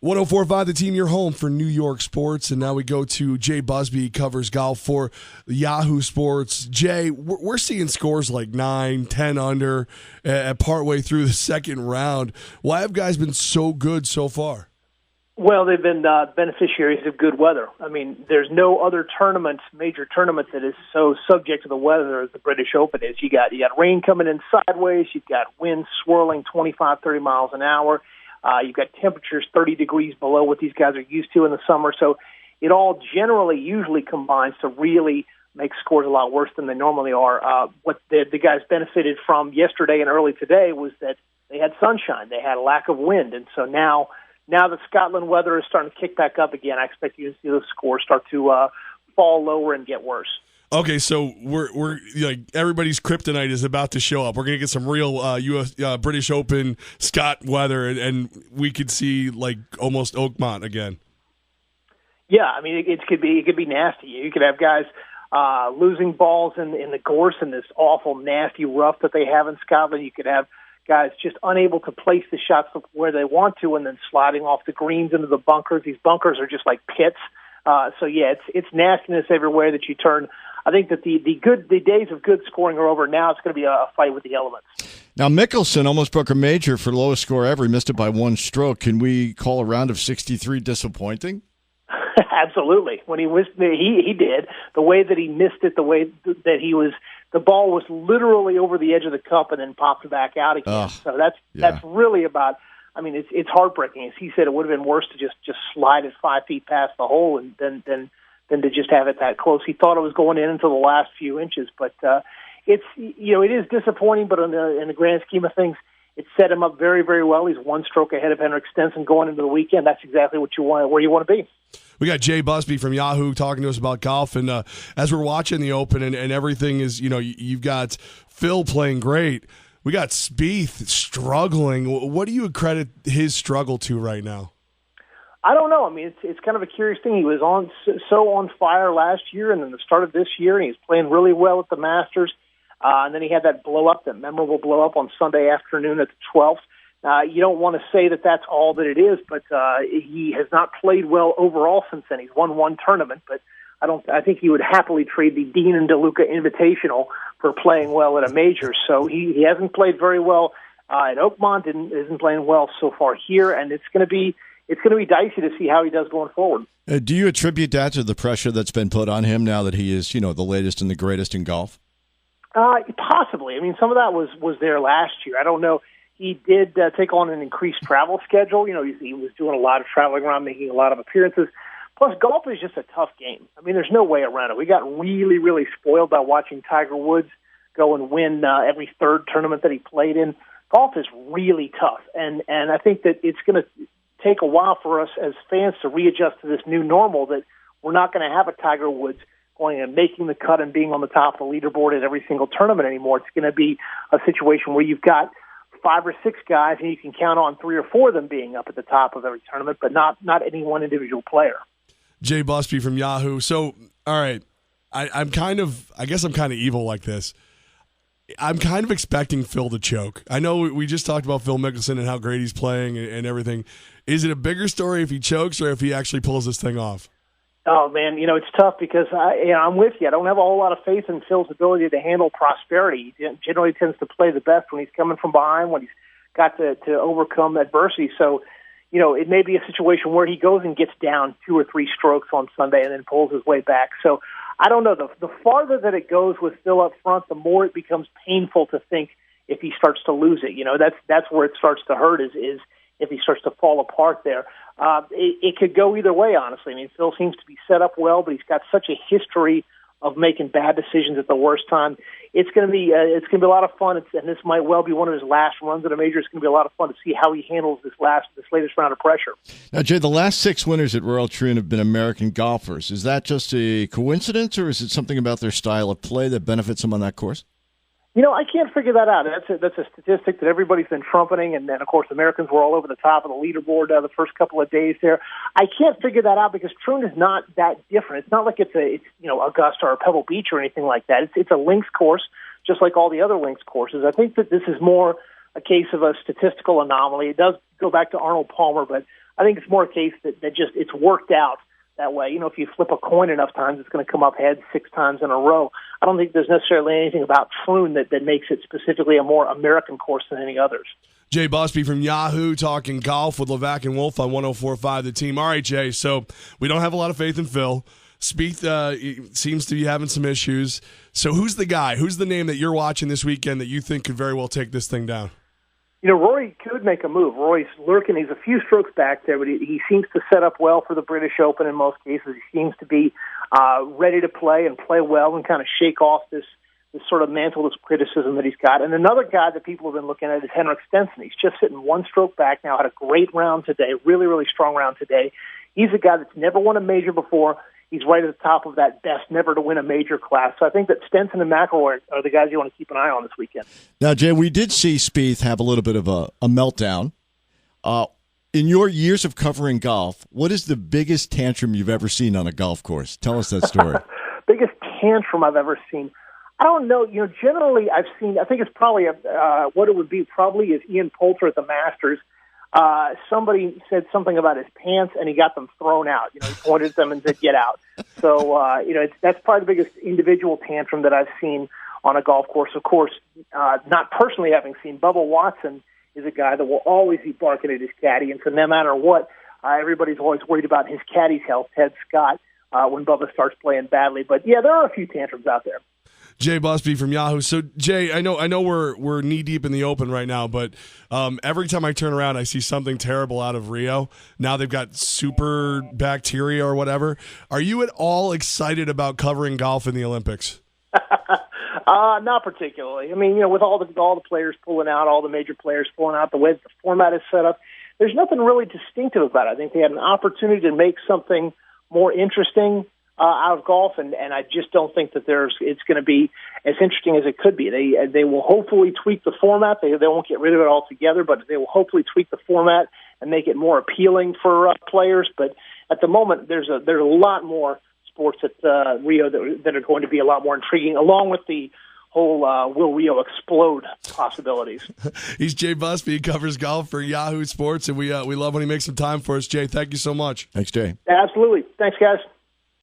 104.5 The Team, your home for New York sports. And now we go to Jay Busbee, covers golf for Yahoo Sports. Jay, we're seeing scores like 9, 10 under partway through the second round. Why have guys been so good so far? Well, they've been beneficiaries of good weather. I mean, there's no other major tournament that is so subject to the weather as the British Open is. You got rain coming in sideways. You've got winds swirling 25, 30 miles an hour. You've got temperatures 30 degrees below what these guys are used to in the summer. So it all usually combines to really make scores a lot worse than they normally are. What the guys benefited from yesterday and early today was that they had sunshine. They had a lack of wind. And so now the Scotland weather is starting to kick back up again. I expect you to see those scores start to fall lower and get worse. Okay, so we're like everybody's kryptonite is about to show up. We're gonna get some real U.S. British Open Scott weather, and we could see like almost Oakmont again. Yeah, I mean it could be nasty. You could have guys losing balls in the gorse in this awful nasty rough that they have in Scotland. You could have guys just unable to place the shots where they want to, and then sliding off the greens into the bunkers. These bunkers are just like pits. So yeah, it's nastiness everywhere that you turn. I think that the days of good scoring are over. Now it's going to be a fight with the elements. Now, Mickelson almost broke a major for lowest score ever. He missed it by one stroke. Can we call a round of 63 disappointing? Absolutely. When he did. The way that he missed it, the way that the ball was literally over the edge of the cup and then popped back out again. So that's really about. I mean, it's heartbreaking. As he said, it would have been worse to just slide it 5 feet past the hole and then to just have it that close. He thought it was going in until the last few inches, but it is disappointing. But in the grand scheme of things, it set him up very, very well. He's one stroke ahead of Henrik Stenson going into the weekend. That's exactly what you want, where you want to be. We got Jay Busbee from Yahoo talking to us about golf, and as we're watching the Open and everything is, you've got Phil playing great. We got Spieth struggling. What do you credit his struggle to right now? I don't know. I mean, it's kind of a curious thing. He was on fire last year, and then the start of this year, and he was playing really well at the Masters. And then he had that memorable blow up on Sunday afternoon at the 12th. You don't want to say that that's all that it is, but he has not played well overall since then. He's won one tournament, but I think he would happily trade the Dean and DeLuca Invitational for playing well at a major. So he hasn't played very well at Oakmont, isn't playing well so far here, and it's going to be dicey to see how he does going forward. Do you attribute that to the pressure that's been put on him now that he is, the latest and the greatest in golf? Possibly. I mean, some of that was there last year. I don't know. He did take on an increased travel schedule. He was doing a lot of traveling around, making a lot of appearances. Plus, golf is just a tough game. I mean, there's no way around it. We got really, really spoiled by watching Tiger Woods go and win every third tournament that he played in. Golf is really tough, and I think that it's going to take a while for us as fans to readjust to this new normal that we're not going to have a Tiger Woods going and making the cut and being on the top of the leaderboard at every single tournament anymore. It's going to be a situation where you've got 5 or 6 guys, and you can count on 3 or 4 of them being up at the top of every tournament, but not any one individual player. Jay Busbee from Yahoo. So, all right, I guess I'm kind of evil like this. I'm kind of expecting Phil to choke. I know we just talked about Phil Mickelson and how great he's playing and everything. Is it a bigger story if he chokes or if he actually pulls this thing off? Oh, man, it's tough because I'm with you. I don't have a whole lot of faith in Phil's ability to handle prosperity. He generally tends to play the best when he's coming from behind, when he's got to overcome adversity. So, it may be a situation where he goes and gets down 2 or 3 strokes on Sunday and then pulls his way back. So I don't know. The farther that it goes with Phil up front, the more it becomes painful to think if he starts to lose it. That's where it starts to hurt is if he starts to fall apart there. It could go either way, honestly. I mean, Phil seems to be set up well, but he's got such a history of making bad decisions at the worst time. It's going to be a lot of fun, and this might well be one of his last runs at a major. It's going to be a lot of fun to see how he handles this latest round of pressure. Now, Jay, the last 6 winners at Royal Troon have been American golfers. Is that just a coincidence, or is it something about their style of play that benefits them on that course? I can't figure that out. That's a statistic that everybody's been trumpeting, and then, of course, Americans were all over the top of the leaderboard the first couple of days there. I can't figure that out because Troon is not that different. It's not like it's Augusta or Pebble Beach or anything like that. It's a links course, just like all the other links courses. I think that this is more a case of a statistical anomaly. It does go back to Arnold Palmer, but I think it's more a case that just it's worked out that way. If you flip a coin enough times, it's going to come up heads 6 times in a row. I don't think there's necessarily anything about Froome that makes it specifically a more American course than any others. Jay Busbee from Yahoo talking golf with Levack and Wolf on 104.5 The Team. All right, Jay, so we don't have a lot of faith in Phil. Spieth seems to be having some issues. So who's the guy? Who's the name that you're watching this weekend that you think could very well take this thing down? Rory could make a move. Rory's lurking. He's a few strokes back there, but he seems to set up well for the British Open in most cases. He seems to be ready to play and play well and kind of shake off this sort of mantle of criticism that he's got. And another guy that people have been looking at is Henrik Stenson. He's just sitting 1 stroke back now, had a great round today, really, really strong round today. He's a guy that's never won a major before. He's right at the top of that best never to win a major class. So I think that Stenson and McIlroy are the guys you want to keep an eye on this weekend. Now, Jay, we did see Spieth have a little bit of a meltdown. In your years of covering golf, what is the biggest tantrum you've ever seen on a golf course? Tell us that story. Biggest tantrum I've ever seen. I don't know. Generally I think it's probably what it would be probably is Ian Poulter at the Masters. Somebody said something about his pants, and he got them thrown out. He pointed at them and said, "Get out." So, that's probably the biggest individual tantrum that I've seen on a golf course. Of course, not personally having seen, Bubba Watson is a guy that will always be barking at his caddy, and so no matter what, everybody's always worried about his caddy's health, Ted Scott, when Bubba starts playing badly. But yeah, there are a few tantrums out there. Jay Busbee from Yahoo. So, Jay, I know we're knee deep in the Open right now, but every time I turn around, I see something terrible out of Rio. Now they've got super bacteria or whatever. Are you at all excited about covering golf in the Olympics? Not particularly. I mean, with all the players pulling out, all the major players pulling out, the way the format is set up, there's nothing really distinctive about it. I think they had an opportunity to make something more interesting out of golf, and I just don't think that it's going to be as interesting as it could be. They will hopefully tweak the format. They won't get rid of it altogether, but they will hopefully tweak the format and make it more appealing for players. But at the moment, there's a lot more sports at Rio that are going to be a lot more intriguing, along with the whole will Rio explode possibilities. He's Jay Busbee. He covers golf for Yahoo Sports, and we love when he makes some time for us. Jay, thank you so much. Thanks, Jay. Absolutely. Thanks, guys.